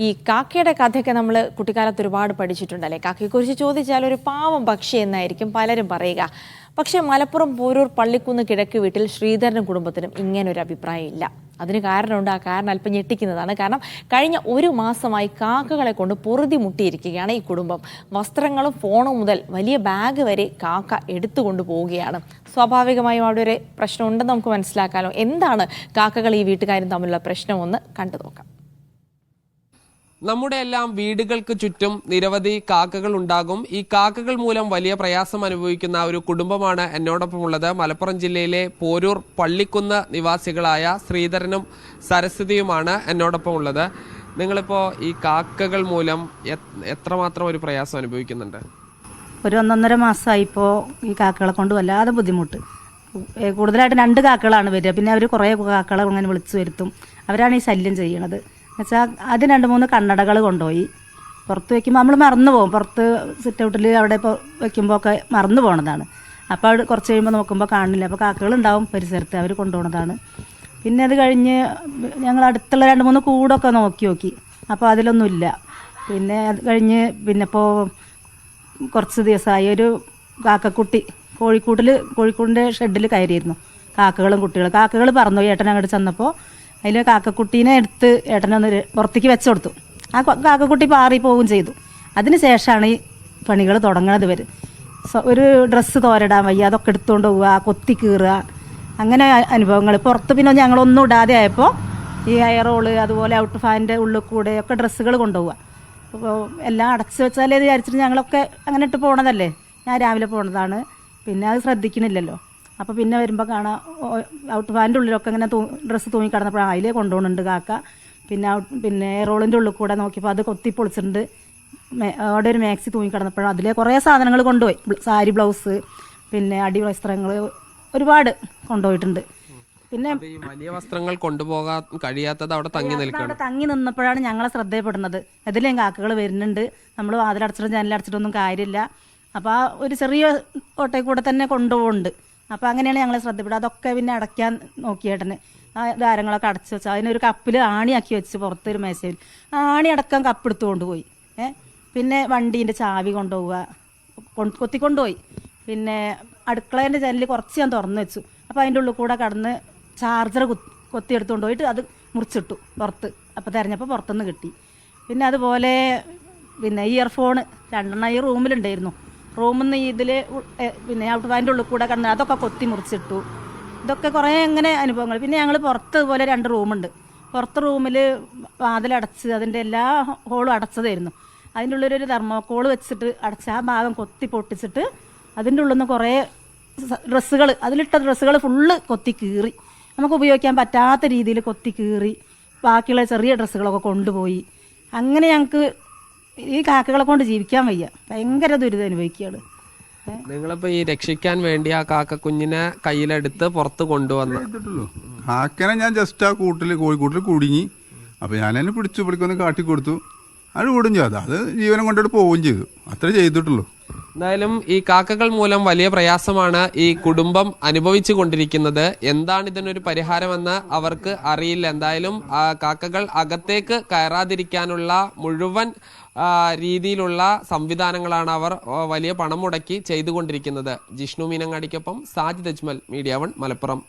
ഈ കാക്കയുടെ കഥയൊക്കെ നമ്മൾ കുട്ടിക്കാലത്ത് ഒരുപാട് പഠിച്ചിട്ടുണ്ടല്ലേ. കാക്കയെക്കുറിച്ച് ചോദിച്ചാൽ ഒരു പാവം പക്ഷി എന്നായിരിക്കും പലരും പറയുക. പക്ഷേ മലപ്പുറം പോരൂർ പള്ളിക്കുന്ന് കിഴക്ക് വീട്ടിൽ ശ്രീധരനും കുടുംബത്തിനും ഇങ്ങനൊരു അഭിപ്രായം ഇല്ല. അതിന് കാരണമുണ്ട്. ആ കാരണം അല്പം ഞെട്ടിക്കുന്നതാണ്. കാരണം കഴിഞ്ഞ ഒരു മാസമായി കാക്കകളെ കൊണ്ട് പൊറുതി മുട്ടിയിരിക്കുകയാണ് ഈ കുടുംബം. വസ്ത്രങ്ങളും ഫോണും മുതൽ വലിയ ബാഗ് വരെ കാക്ക എടുത്തുകൊണ്ട് പോവുകയാണ്. സ്വാഭാവികമായും അവിടെ ഒരു പ്രശ്നമുണ്ടെന്ന് നമുക്ക് മനസ്സിലാക്കാമല്ലോ. എന്താണ് കാക്കകൾ ഈ വീട്ടുകാരും തമ്മിലുള്ള പ്രശ്നമെന്ന് കണ്ടു നോക്കാം. നമ്മുടെ എല്ലാം വീടുകൾക്ക് ചുറ്റും നിരവധി കാക്കകൾ ഉണ്ടാകും. ഈ കാക്കകൾ മൂലം വലിയ പ്രയാസം അനുഭവിക്കുന്ന ഒരു കുടുംബമാണ് എന്നോടൊപ്പം ഉള്ളത്. മലപ്പുറം ജില്ലയിലെ പോരൂർ പള്ളിക്കുന്ന് നിവാസികളായ ശ്രീധരനും സരസ്വതിയുമാണ് എന്നോടൊപ്പം ഉള്ളത്. നിങ്ങളിപ്പോൾ ഈ കാക്കകൾ മൂലം എത്രമാത്രം ഒരു പ്രയാസം അനുഭവിക്കുന്നുണ്ട്? ഒരു 1.5 മാസമായി ഇപ്പോൾ ഈ കാക്കകളെ കൊണ്ട് വല്ലാതെ ബുദ്ധിമുട്ട്. കൂടുതലായിട്ട് 2 കാക്കകളാണ് വരിക. പിന്നെ അവർ കുറേ കാക്കകളെ അങ്ങനെ വിളിച്ചു വരുത്തും. അവരാണ് ഈ ശല്യം ചെയ്യണത്. എന്നുവെച്ചാൽ ആദ്യം 2-3 കണ്ണടകൾ കൊണ്ടുപോയി പുറത്ത് വെക്കുമ്പോൾ നമ്മൾ മറന്നു പോകും. പുറത്ത് സിറ്റ് ഔട്ടിൽ അവിടെ ഇപ്പോൾ വെക്കുമ്പോൾ ഒക്കെ മറന്നു പോകണതാണ്. അപ്പോൾ അവിടെ കുറച്ച് കഴിയുമ്പോൾ നോക്കുമ്പോൾ കാണില്ല. അപ്പോൾ കാക്കകളുണ്ടാവും പരിസരത്ത്, അവർ കൊണ്ടുപോകുന്നതാണ്. പിന്നെ അത് കഴിഞ്ഞ് ഞങ്ങൾ അടുത്തുള്ള 2-3 കൂടൊക്കെ നോക്കി. അപ്പോൾ അതിലൊന്നുമില്ല. പിന്നെ അത് കഴിഞ്ഞ് പിന്നെ ഇപ്പോൾ കുറച്ച് ദിവസമായി ഒരു കാക്കക്കുട്ടി കോഴിക്കൂടിൻ്റെ ഷെഡിൽ കയറിയിരുന്നു. കാക്കകളും കുട്ടികളും. കാക്കകൾ പറന്നുപോയി. ഏട്ടൻ അങ്ങോട്ട് ചെന്നപ്പോൾ അതിൽ കാക്കക്കുട്ടീനെ എടുത്ത് ഏട്ടനൊന്ന് പുറത്തേക്ക് വെച്ചു കൊടുത്തു. ആ കാക്കക്കുട്ടി പാറി പോവുകയും ചെയ്തു. അതിന് ശേഷമാണ് ഈ പണികൾ തുടങ്ങണത്. ഒരു ഡ്രസ്സ് തോരടാൻ വയ്യ, അതൊക്കെ എടുത്തുകൊണ്ട് പോവുക, കൊത്തി കീറുക, അങ്ങനെ അനുഭവങ്ങൾ. പുറത്ത് പിന്നെ ഞങ്ങളൊന്നും ഇടാതെ ആയപ്പോൾ ഈ എയറോള് അതുപോലെ ഔട്ട് ഫാനിൻ്റെ ഉള്ളിൽ കൂടെ ഒക്കെ ഡ്രസ്സുകൾ കൊണ്ടുപോവുക. അപ്പോൾ എല്ലാം അടച്ചു വെച്ചാലേ വിചാരിച്ചിട്ട് ഞങ്ങളൊക്കെ അങ്ങനെ ഇട്ട് പോണതല്ലേ. ഞാൻ രാവിലെ പോണതാണ്. പിന്നെ അത് ശ്രദ്ധിക്കണില്ലല്ലോ. അപ്പോൾ പിന്നെ വരുമ്പോൾ കാണാം ഔട്ട് ഫാനിൻ്റെ ഉള്ളിലൊക്കെ ഇങ്ങനെ ഡ്രസ്സ് തൂങ്ങി കിടന്നപ്പോൾ അതിലേ കൊണ്ടുപോകുന്നുണ്ട് കാക്ക. പിന്നെ റോളിൻ്റെ ഉള്ളിൽ കൂടെ നോക്കിയപ്പോൾ അത് കൊത്തി പൊളിച്ചിട്ടുണ്ട്. അവിടെ ഒരു മാക്സി തൂങ്ങി കിടന്നപ്പോഴും അതിലെ കുറേ സാധനങ്ങൾ കൊണ്ടുപോയി. സാരി, ബ്ലൗസ്, പിന്നെ അടി വസ്ത്രങ്ങൾ ഒരുപാട് കൊണ്ടുപോയിട്ടുണ്ട്. പിന്നെ വലിയ വസ്ത്രങ്ങൾ കൊണ്ടുപോകാൻ കഴിയാത്തത് അവിടെ തങ്ങി നിന്നപ്പോഴാണ് ഞങ്ങളെ ശ്രദ്ധയപ്പെടുന്നത്. ഇതിലേം കാക്കകൾ വരുന്നുണ്ട്, നമ്മൾ വാതിലടച്ചിട്ടും ജനലടച്ചിട്ടൊന്നും കാര്യമില്ല. അപ്പോൾ ആ ഒരു ചെറിയ ഓട്ടയിൽ കൂടെ തന്നെ കൊണ്ടുപോകുന്നുണ്ട്. അപ്പോൾ അങ്ങനെയാണ് ഞങ്ങളെ ശ്രദ്ധപ്പെടുക. അതൊക്കെ പിന്നെ അടയ്ക്കാൻ നോക്കിയേട്ടന് ആ ദാരങ്ങളൊക്കെ അടച്ചു വെച്ചാൽ അതിനൊരു കപ്പിൽ ആണിയാക്കി വെച്ച് പുറത്തൊരു മേശയിൽ ആണി അടക്കം കപ്പെടുത്തു കൊണ്ടുപോയി. പിന്നെ വണ്ടീൻ്റെ ചാവി കൊണ്ടുപോവുക, കൊത്തിക്കൊണ്ടുപോയി. പിന്നെ അടുക്കളേൻ്റെ ജനലിൽ കുറച്ച് ഞാൻ തുറന്നു വെച്ചു. അപ്പോൾ അതിൻ്റെ ഉള്ളിൽ കൂടെ കടന്ന് ചാർജർ കൊത്തിയെടുത്തുകൊണ്ട് പോയിട്ട് അത് മുറിച്ചിട്ടു പുറത്ത്. അപ്പോൾ തിരഞ്ഞപ്പോൾ പുറത്തുനിന്ന് കിട്ടി. പിന്നെ അതുപോലെ പിന്നെ ഇയർഫോണ് 2 ഈ റൂമിലുണ്ടായിരുന്നു. റൂമിൽ നിന്ന് ഇതിൽ പിന്നെ ഔട്ട് ഫാനിൻ്റെ ഉള്ളിൽ കൂടെ കടന്ന് അതൊക്കെ കൊത്തി മുറിച്ചിട്ടു. ഇതൊക്കെ കുറേ അങ്ങനെ അനുഭവങ്ങൾ. പിന്നെ ഞങ്ങൾ പുറത്ത് ഇതുപോലെ 2 റൂമുണ്ട്. പുറത്ത് റൂമിൽ വാതിലടച്ച് അതിൻ്റെ എല്ലാ ഹോളും അടച്ചതായിരുന്നു. അതിൻ്റെ ഉള്ളിലൊരു തെർമോക്കോൾ വെച്ചിട്ട് അടച്ച് ആ ഭാഗം കൊത്തി പൊട്ടിച്ചിട്ട് അതിൻ്റെ ഉള്ളിൽ നിന്ന് കുറേ ഡ്രസ്സുകൾ, അതിലിട്ട ഡ്രസ്സുകൾ ഫുള്ള് കൊത്തി കീറി. നമുക്ക് ഉപയോഗിക്കാൻ പറ്റാത്ത രീതിയിൽ കൊത്തി കീറി. ബാക്കിയുള്ള ചെറിയ ഡ്രസ്സുകളൊക്കെ കൊണ്ടുപോയി. അങ്ങനെ ഞങ്ങൾക്ക് ഈ കാക്കകളെ കൊണ്ട് ജീവിക്കാൻ വയ്യ. ഭയങ്കര ദുരിതം അനുഭവിക്കുകയാണ്. നിങ്ങളിപ്പോൾ ഈ രക്ഷിക്കാൻ വേണ്ടി ആ കാക്ക കുഞ്ഞിനെ കയ്യിലെടുത്ത് പുറത്ത് കൊണ്ടുവന്നു. കാക്കനെ ഞാൻ ജസ്റ്റ് ആ കോഴിക്കൂട്ടിൽ കുടുങ്ങി. അപ്പോൾ ഞാനതിനെ പിടിക്കൊന്ന് കാട്ടിക്കൊടുത്തു. അത് കൂടും ചെയ്തു. അത് ജീവനം കൊണ്ടിട്ട് പോവുകയും ചെയ്തു. അത്രേ ചെയ്തിട്ടുള്ളൂ. എന്തായാലും ഈ കാക്കകൾ മൂലം വലിയ പ്രയാസമാണ് ഈ കുടുംബം അനുഭവിച്ചു കൊണ്ടിരിക്കുന്നത്. എന്താണ് ഇതിനൊരു പരിഹാരമെന്ന് അവർക്ക് അറിയില്ല. എന്തായാലും കാക്കകൾ അകത്തേക്ക് കയറാതിരിക്കാനുള്ള മുഴുവൻ രീതിയിലുള്ള സംവിധാനങ്ങളാണ് അവർ വലിയ പണം മുടക്കി ചെയ്തുകൊണ്ടിരിക്കുന്നത്. ജിഷ്ണു മീനങ്ങാടിക്കൊപ്പം സാജിദ് അജ്മൽ, മീഡിയ 1 മലപ്പുറം.